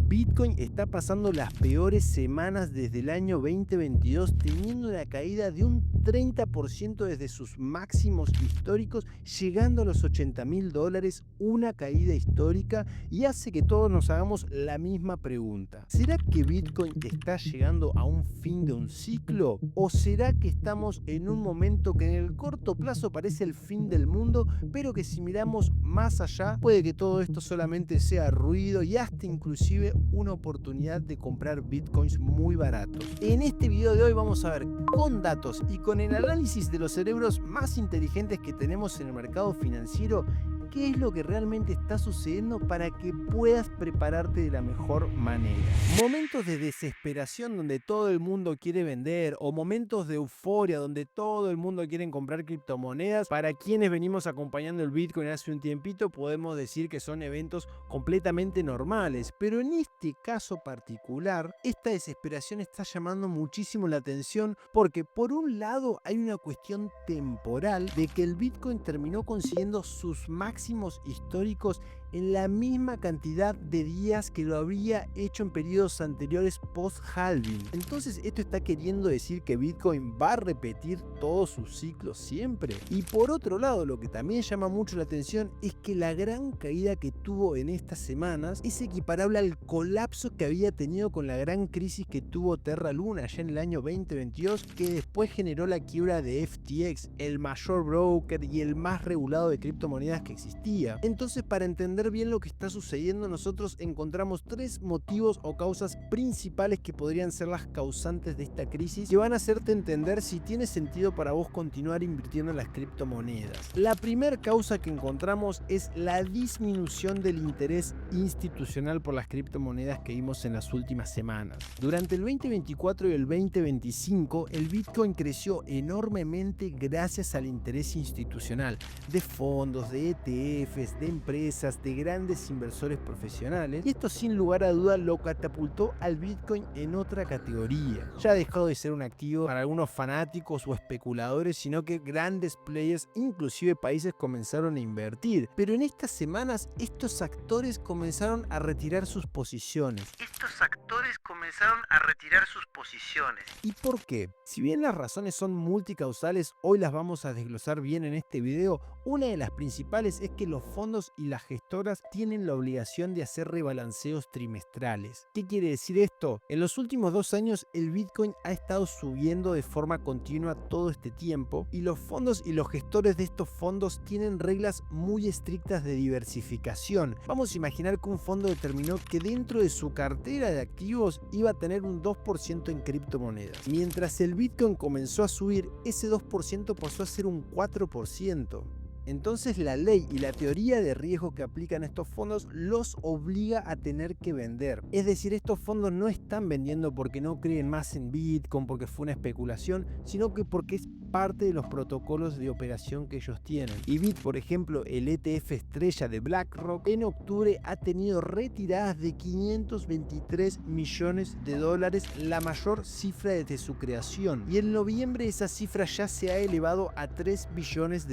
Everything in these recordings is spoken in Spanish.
Bitcoin está pasando las peores semanas desde el año 2022, teniendo una caída de un 30% desde sus máximos históricos, llegando a los $80.000, una caída histórica, y hace que todos nos hagamos la misma pregunta. ¿Será que Bitcoin está llegando a un fin de un ciclo? ¿O será que estamos en un momento que en el corto plazo parece el fin del mundo, pero que si miramos más allá, puede que todo esto solamente sea ruido y hasta inclusive una oportunidad de comprar bitcoins muy baratos? En este video de hoy vamos a ver con datos y con el análisis de los cerebros más inteligentes que tenemos en el mercado financiero qué es lo que realmente está sucediendo para que puedas prepararte de la mejor manera. Momentos de desesperación donde todo el mundo quiere vender, o momentos de euforia donde todo el mundo quiere comprar criptomonedas, para quienes venimos acompañando el Bitcoin hace un tiempito podemos decir que son eventos completamente normales, pero en este caso particular esta desesperación está llamando muchísimo la atención porque por un lado hay una cuestión temporal de que el Bitcoin terminó consiguiendo sus máximos históricos en la misma cantidad de días que lo habría hecho en periodos anteriores post-halving. Entonces esto está queriendo decir que Bitcoin va a repetir todos sus ciclos siempre. Y por otro lado, lo que también llama mucho la atención es que la gran caída que tuvo en estas semanas es equiparable al colapso que había tenido con la gran crisis que tuvo Terra Luna ya en el año 2022, que después generó la quiebra de FTX, el mayor broker y el más regulado de criptomonedas que existía. Entonces, para entender bien lo que está sucediendo, nosotros encontramos tres motivos o causas principales que podrían ser las causantes de esta crisis, que van a hacerte entender si tiene sentido para vos continuar invirtiendo en las criptomonedas. La primera causa que encontramos es la disminución del interés institucional por las criptomonedas que vimos en las últimas semanas. Durante el 2024 y el 2025, el Bitcoin creció enormemente gracias al interés institucional de fondos, de ETFs, de empresas, de grandes inversores profesionales, y esto sin lugar a duda lo catapultó al Bitcoin en otra categoría. Ya ha dejado de ser un activo para algunos fanáticos o especuladores, sino que grandes players, inclusive países, comenzaron a invertir. Pero en estas semanas estos actores comenzaron a retirar sus posiciones. ¿Y por qué? Si bien las razones son multicausales, hoy las vamos a desglosar bien en este video. Una de las principales es que los fondos y las gestoras tienen la obligación de hacer rebalanceos trimestrales. ¿Qué quiere decir esto? En los últimos 2 años el Bitcoin ha estado subiendo de forma continua todo este tiempo, y los fondos y los gestores de estos fondos tienen reglas muy estrictas de diversificación. Vamos a imaginar que un fondo determinó que dentro de su cartera de activos iba a tener un 2% en criptomonedas. Mientras el Bitcoin comenzó a subir, ese 2% pasó a ser un 4%. Entonces la ley y la teoría de riesgo que aplican estos fondos los obliga a tener que vender. Es decir, estos fondos no están vendiendo porque no creen más en Bitcoin, porque fue una especulación, sino que porque es parte de los protocolos de operación que ellos tienen. Y por ejemplo, el ETF estrella de BlackRock, en octubre ha tenido retiradas de $523 millones, la mayor cifra desde su creación. Y en noviembre esa cifra ya se ha elevado a $3 billones.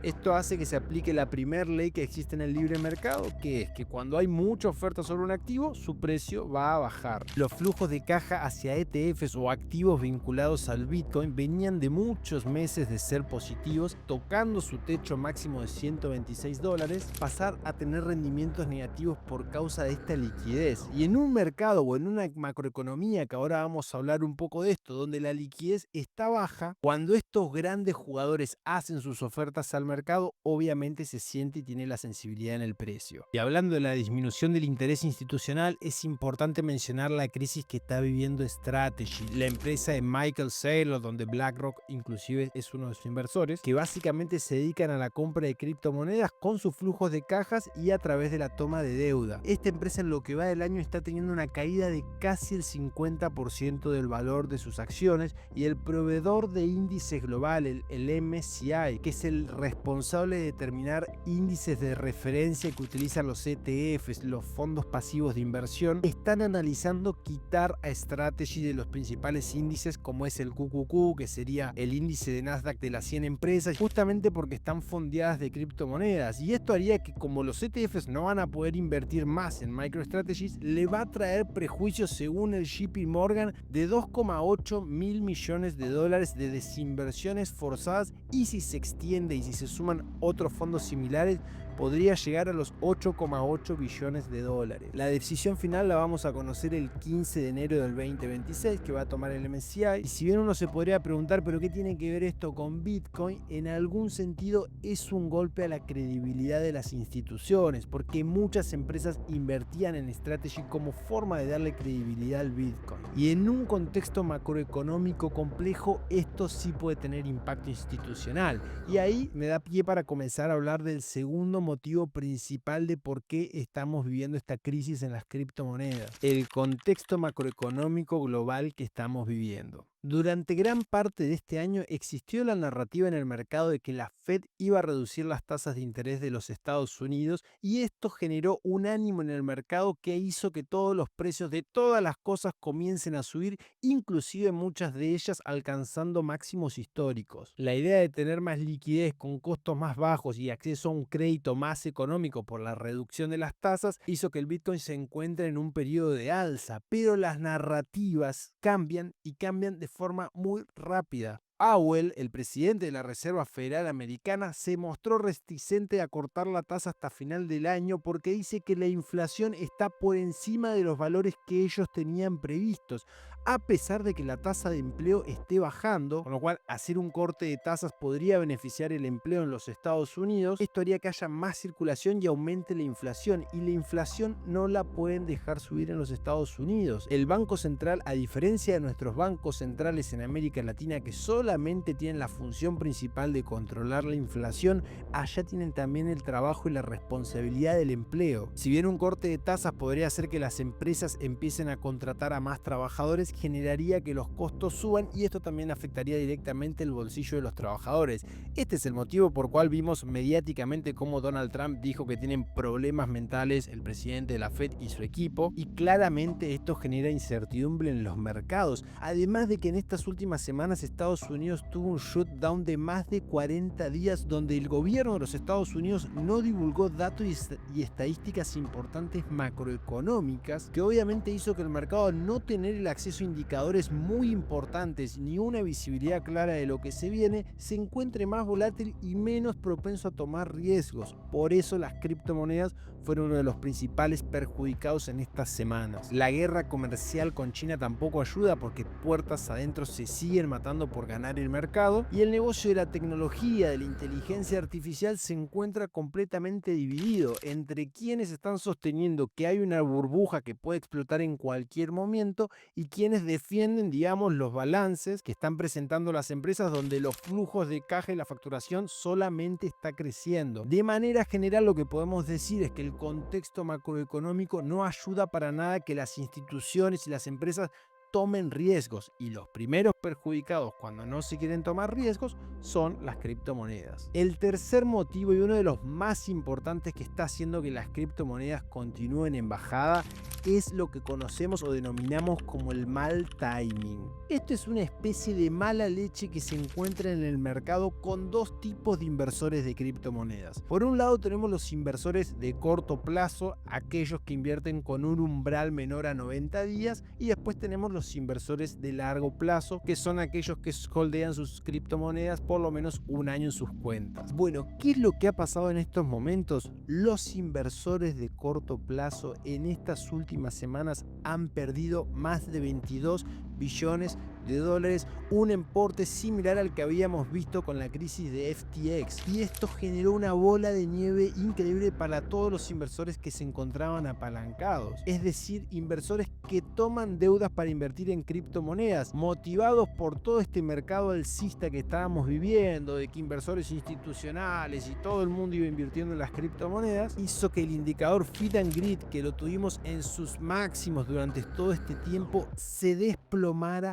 Esto hace que se aplique la primera ley que existe en el libre mercado, que es que cuando hay mucha oferta sobre un activo, su precio va a bajar. Los flujos de caja hacia ETFs o activos vinculados al Bitcoin venían de muchos meses de ser positivos, tocando su techo máximo de $126, pasar a tener rendimientos negativos por causa de esta liquidez. Y en un mercado o en una macroeconomía, que ahora vamos a hablar un poco de esto, donde la liquidez está baja, cuando estos grandes jugadores hacen sus ofertas al mercado, obviamente se siente y tiene la sensibilidad en el precio. Y hablando de la disminución del interés institucional, es importante mencionar la crisis que está viviendo Strategy, la empresa de Michael Saylor, donde BlackRock inclusive es uno de sus inversores, que básicamente se dedican a la compra de criptomonedas con sus flujos de cajas y a través de la toma de deuda. Esta empresa en lo que va del año está teniendo una caída de casi el 50% del valor de sus acciones, y el proveedor de índices global, el MSCI, que es el responsable de determinar índices de referencia que utilizan los ETFs, los fondos pasivos de inversión, están analizando quitar a Strategy de los principales índices como es el QQQ, que sería el el índice de Nasdaq de las 100 empresas, justamente porque están fondeadas de criptomonedas. Y esto haría que, como los ETFs no van a poder invertir más en MicroStrategy, le va a traer prejuicios, según el JP Morgan, de 2,8 mil millones de dólares de desinversiones forzadas, y si se extiende y si se suman otros fondos similares, podría llegar a los 8,8 billones de dólares. La decisión final la vamos a conocer el 15 de enero del 2026, que va a tomar el MSCI. Y si bien uno se podría preguntar, ¿pero qué tiene que ver esto con Bitcoin? En algún sentido es un golpe a la credibilidad de las instituciones, porque muchas empresas invertían en Strategy como forma de darle credibilidad al Bitcoin. Y en un contexto macroeconómico complejo, esto sí puede tener impacto institucional. Y ahí me da pie para comenzar a hablar del segundo motivo principal de por qué estamos viviendo esta crisis en las criptomonedas: el contexto macroeconómico global que estamos viviendo. Durante gran parte de este año existió la narrativa en el mercado de que la Fed iba a reducir las tasas de interés de los Estados Unidos, y esto generó un ánimo en el mercado que hizo que todos los precios de todas las cosas comiencen a subir, inclusive muchas de ellas alcanzando máximos históricos. La idea de tener más liquidez con costos más bajos y acceso a un crédito más económico por la reducción de las tasas hizo que el Bitcoin se encuentre en un periodo de alza, pero las narrativas cambian, y cambian de forma muy rápida. Powell, el presidente de la Reserva Federal Americana, se mostró reticente a cortar la tasa hasta final del año porque dice que la inflación está por encima de los valores que ellos tenían previstos, a pesar de que la tasa de empleo esté bajando, con lo cual hacer un corte de tasas podría beneficiar el empleo en los Estados Unidos. Esto haría que haya más circulación y aumente la inflación, y la inflación no la pueden dejar subir en los Estados Unidos. El Banco Central, a diferencia de nuestros bancos centrales en América Latina, que solamente tienen la función principal de controlar la inflación, allá tienen también el trabajo y la responsabilidad del empleo. Si bien un corte de tasas podría hacer que las empresas empiecen a contratar a más trabajadores, generaría que los costos suban, y esto también afectaría directamente el bolsillo de los trabajadores. Este es el motivo por cual vimos mediáticamente cómo Donald Trump dijo que tienen problemas mentales el presidente de la Fed y su equipo, y claramente esto genera incertidumbre en los mercados. Además de que en estas últimas semanas Estados Unidos tuvo un shutdown de más de 40 días, donde el gobierno de los Estados Unidos no divulgó datos y estadísticas importantes macroeconómicas, que obviamente hizo que el mercado, no tener el acceso a indicadores muy importantes ni una visibilidad clara de lo que se viene, se encuentre más volátil y menos propenso a tomar riesgos. Por eso las criptomonedas fueron uno de los principales perjudicados en estas semanas. La guerra comercial con China tampoco ayuda, porque puertas adentro se siguen matando por ganar el mercado, y el negocio de la tecnología, de la inteligencia artificial, se encuentra completamente dividido entre quienes están sosteniendo que hay una burbuja que puede explotar en cualquier momento, y quienes defienden, digamos, los balances que están presentando las empresas, donde los flujos de caja y la facturación solamente está creciendo. De manera general, lo que podemos decir es que el contexto macroeconómico no ayuda para nada que las instituciones y las empresas tomen riesgos, y los primeros perjudicados cuando no se quieren tomar riesgos son las criptomonedas. El tercer motivo, y uno de los más importantes que está haciendo que las criptomonedas continúen en bajada, es lo que conocemos o denominamos como el mal timing. Esto es una especie de mala leche que se encuentra en el mercado con dos tipos de inversores de criptomonedas. Por un lado tenemos los inversores de corto plazo, aquellos que invierten con un umbral menor a 90 días, y después tenemos los inversores de largo plazo, que son aquellos que holdean sus criptomonedas por lo menos un año en sus cuentas. Bueno, ¿qué es lo que ha pasado en estos momentos? Los inversores de corto plazo en estas últimas semanas han perdido más de 22 billones de dólares, un importe similar al que habíamos visto con la crisis de FTX, y esto generó una bola de nieve increíble para todos los inversores que se encontraban apalancados, es decir, inversores que toman deudas para invertir en criptomonedas, motivados por todo este mercado alcista que estábamos viviendo, de que inversores institucionales y todo el mundo iba invirtiendo en las criptomonedas, hizo que el indicador Feed and Greed, que lo tuvimos en sus máximos durante todo este tiempo, se desplomara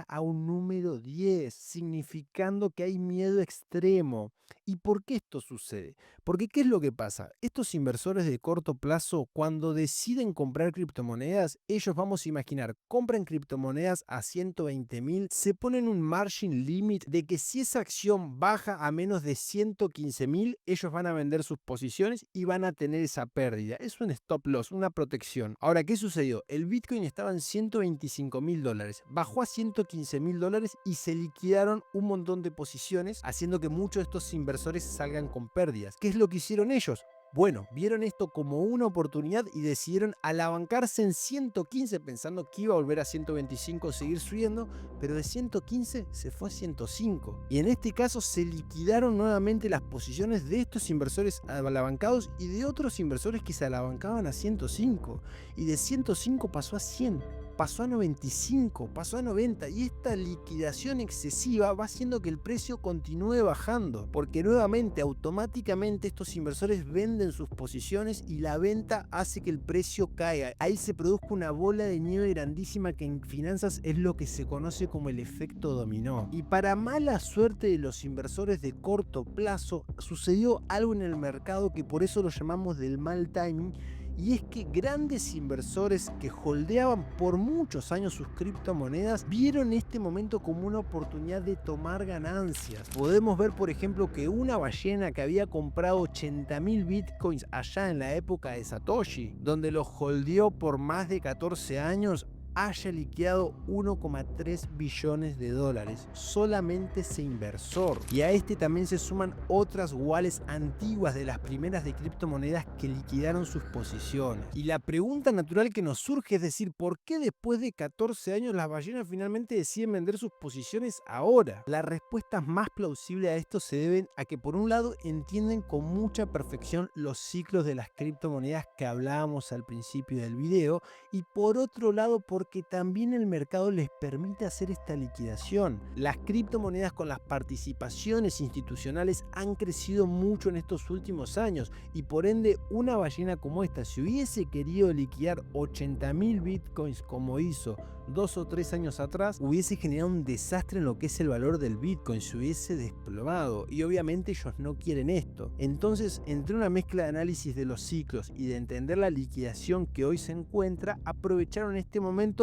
a un número 10, significando que hay miedo extremo. ¿Y por qué esto sucede? Porque ¿qué es lo que pasa? Estos inversores de corto plazo, cuando deciden comprar criptomonedas, ellos, vamos a imaginar, compran criptomonedas a 120.000, se ponen un margin limit de que si esa acción baja a menos de 115.000, ellos van a vender sus posiciones y van a tener esa pérdida. Es un stop loss, una protección. Ahora, ¿qué sucedió? El Bitcoin estaba en $125.000, bajó a $115.000 y se liquidaron un montón de posiciones, haciendo que muchos de estos inversores salgan con pérdidas. ¿Qué es lo que hicieron ellos? Bueno, vieron esto como una oportunidad y decidieron alabancarse en 115 pensando que iba a volver a 125 seguir subiendo, pero de 115 se fue a 105. Y en este caso se liquidaron nuevamente las posiciones de estos inversores alabancados y de otros inversores que se alabancaban a 105. Y de 105 pasó a 100. Pasó a 95, pasó a 90 y esta liquidación excesiva va haciendo que el precio continúe bajando, porque nuevamente automáticamente estos inversores venden sus posiciones y la venta hace que el precio caiga. Ahí se produzca una bola de nieve grandísima que en finanzas es lo que se conoce como el efecto dominó. Y para mala suerte de los inversores de corto plazo, sucedió algo en el mercado que por eso lo llamamos del mal timing. Y es que grandes inversores que holdeaban por muchos años sus criptomonedas vieron este momento como una oportunidad de tomar ganancias. Podemos ver, por ejemplo, que una ballena que había comprado 80.000 bitcoins allá en la época de Satoshi, donde los holdeó por más de 14 años, haya liquidado 1,3 billones de dólares, solamente ese inversor. Y a este también se suman otras wallets antiguas de las primeras de criptomonedas que liquidaron sus posiciones. Y la pregunta natural que nos surge es decir, ¿por qué después de 14 años las ballenas finalmente deciden vender sus posiciones ahora? Las respuestas más plausibles a esto se deben a que por un lado entienden con mucha perfección los ciclos de las criptomonedas que hablábamos al principio del video, y por otro lado porque también el mercado les permite hacer esta liquidación. Las criptomonedas con las participaciones institucionales han crecido mucho en estos últimos años y por ende una ballena como esta, si hubiese querido liquidar 80.000 bitcoins como hizo 2 o 3 años atrás, hubiese generado un desastre en lo que es el valor del bitcoin, se hubiese desplomado y obviamente ellos no quieren esto. Entonces, entre una mezcla de análisis de los ciclos y de entender la liquidación que hoy se encuentra, aprovecharon este momento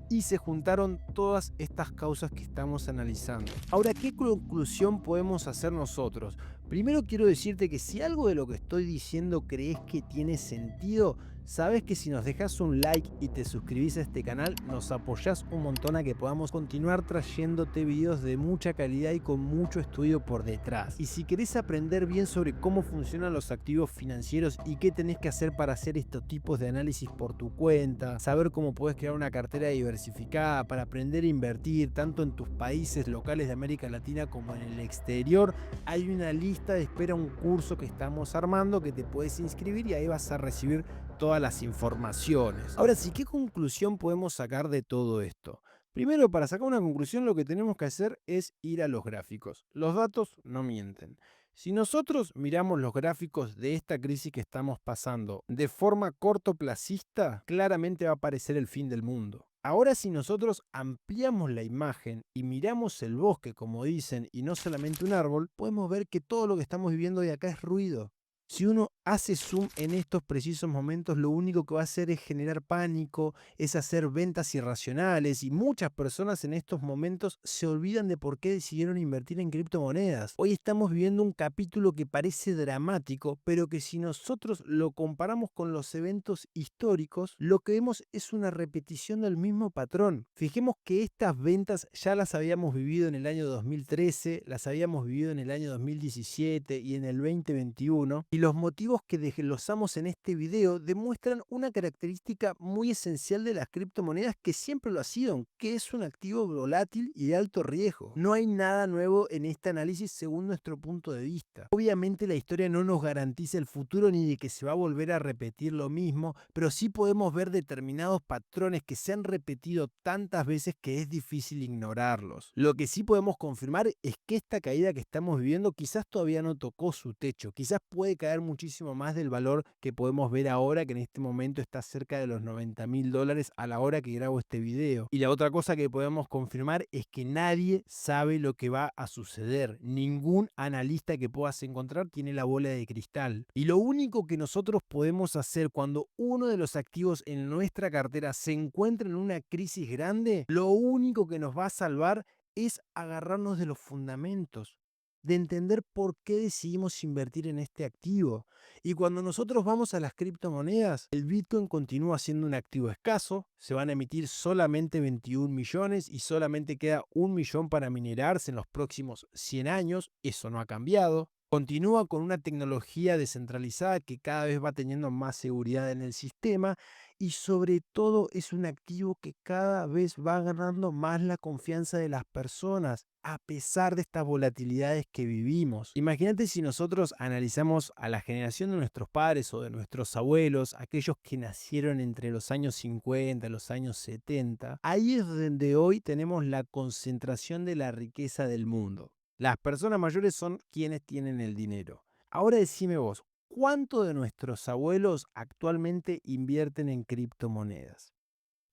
y se juntaron todas estas causas que estamos analizando. Ahora, ¿qué conclusión podemos hacer nosotros? Primero quiero decirte que si algo de lo que estoy diciendo crees que tiene sentido, sabes que si nos dejas un like y te suscribís a este canal, nos apoyás un montón a que podamos continuar trayéndote videos de mucha calidad y con mucho estudio por detrás. Y si querés aprender bien sobre cómo funcionan los activos financieros y qué tenés que hacer para hacer estos tipos de análisis por tu cuenta, saber cómo podés crear una cartera diversificada para aprender a invertir tanto en tus países locales de América Latina como en el exterior, hay una lista de espera, un curso que estamos armando que te puedes inscribir y ahí vas a recibir todas las informaciones. Ahora sí, ¿qué conclusión podemos sacar de todo esto? Primero, para sacar una conclusión, lo que tenemos que hacer es ir a los gráficos. Los datos no mienten. Si nosotros miramos los gráficos de esta crisis que estamos pasando de forma cortoplacista, claramente va a aparecer el fin del mundo. Ahora, si nosotros ampliamos la imagen y miramos el bosque, como dicen, y no solamente un árbol, podemos ver que todo lo que estamos viviendo hoy acá es ruido. Si uno hace zoom en estos precisos momentos, lo único que va a hacer es generar pánico, es hacer ventas irracionales y muchas personas en estos momentos se olvidan de por qué decidieron invertir en criptomonedas. Hoy estamos viviendo un capítulo que parece dramático, pero que si nosotros lo comparamos con los eventos históricos, lo que vemos es una repetición del mismo patrón. Fijemos que estas ventas ya las habíamos vivido en el año 2013, las habíamos vivido en el año 2017 y en el 2021. Y los motivos que desglosamos en este video demuestran una característica muy esencial de las criptomonedas que siempre lo ha sido, que es un activo volátil y de alto riesgo. No hay nada nuevo en este análisis según nuestro punto de vista. Obviamente la historia no nos garantiza el futuro ni de que se va a volver a repetir lo mismo, pero sí podemos ver determinados patrones que se han repetido tantas veces que es difícil ignorarlos. Lo que sí podemos confirmar es que esta caída que estamos viviendo quizás todavía no tocó su techo, quizás puede caer caer muchísimo más del valor que podemos ver ahora, que en este momento está cerca de los $90.000 a la hora que grabo este video. Y la otra cosa que podemos confirmar es que nadie sabe lo que va a suceder. Ningún analista que puedas encontrar tiene la bola de cristal. Y lo único que nosotros podemos hacer cuando uno de los activos en nuestra cartera se encuentra en una crisis grande, lo único que nos va a salvar es agarrarnos de los fundamentos, de entender por qué decidimos invertir en este activo. Y cuando nosotros vamos a las criptomonedas, el Bitcoin continúa siendo un activo escaso, se van a emitir solamente 21 millones y solamente queda 1 millón para minerarse en los próximos 100 años, eso no ha cambiado. Continúa con una tecnología descentralizada que cada vez va teniendo más seguridad en el sistema y sobre todo es un activo que cada vez va ganando más la confianza de las personas a pesar de estas volatilidades que vivimos. Imagínate si nosotros analizamos a la generación de nuestros padres o de nuestros abuelos, aquellos que nacieron entre los años 50 y los años 70, ahí es donde hoy tenemos la concentración de la riqueza del mundo. Las personas mayores son quienes tienen el dinero. Ahora decime vos, ¿cuánto de nuestros abuelos actualmente invierten en criptomonedas?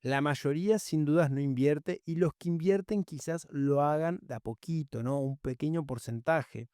La mayoría sin dudas no invierte y los que invierten quizás lo hagan de a poquito, ¿no? Un pequeño porcentaje.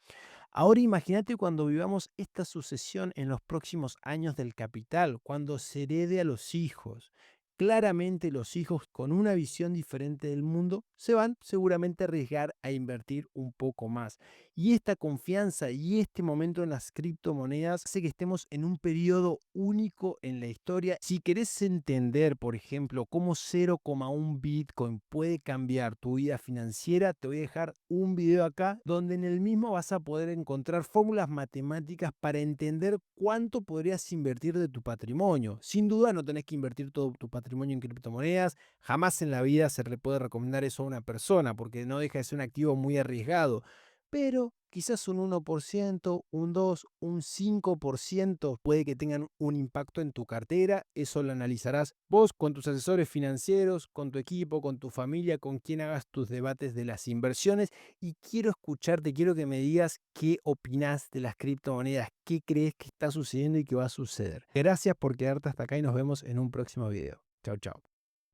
Ahora imagínate cuando vivamos esta sucesión en los próximos años del capital, cuando se herede a los hijos. Claramente los hijos con una visión diferente del mundo se van seguramente a arriesgar a invertir un poco más. Y esta confianza y este momento en las criptomonedas hace que estemos en un periodo único en la historia. Si querés entender, por ejemplo, cómo 0,1 Bitcoin puede cambiar tu vida financiera, te voy a dejar un video acá donde en el mismo vas a poder encontrar fórmulas matemáticas para entender cuánto podrías invertir de tu patrimonio. Sin duda no tenés que invertir todo tu patrimonio en criptomonedas. Jamás en la vida se le puede recomendar eso a una persona porque no deja de ser un activo muy arriesgado. Pero quizás un 1%, un 2, un 5% puede que tengan un impacto en tu cartera. Eso lo analizarás vos con tus asesores financieros, con tu equipo, con tu familia, con quien hagas tus debates de las inversiones. Y quiero escucharte, quiero que me digas qué opinás de las criptomonedas, qué crees que está sucediendo y qué va a suceder. Gracias por quedarte hasta acá y nos vemos en un próximo video. Chao, chao.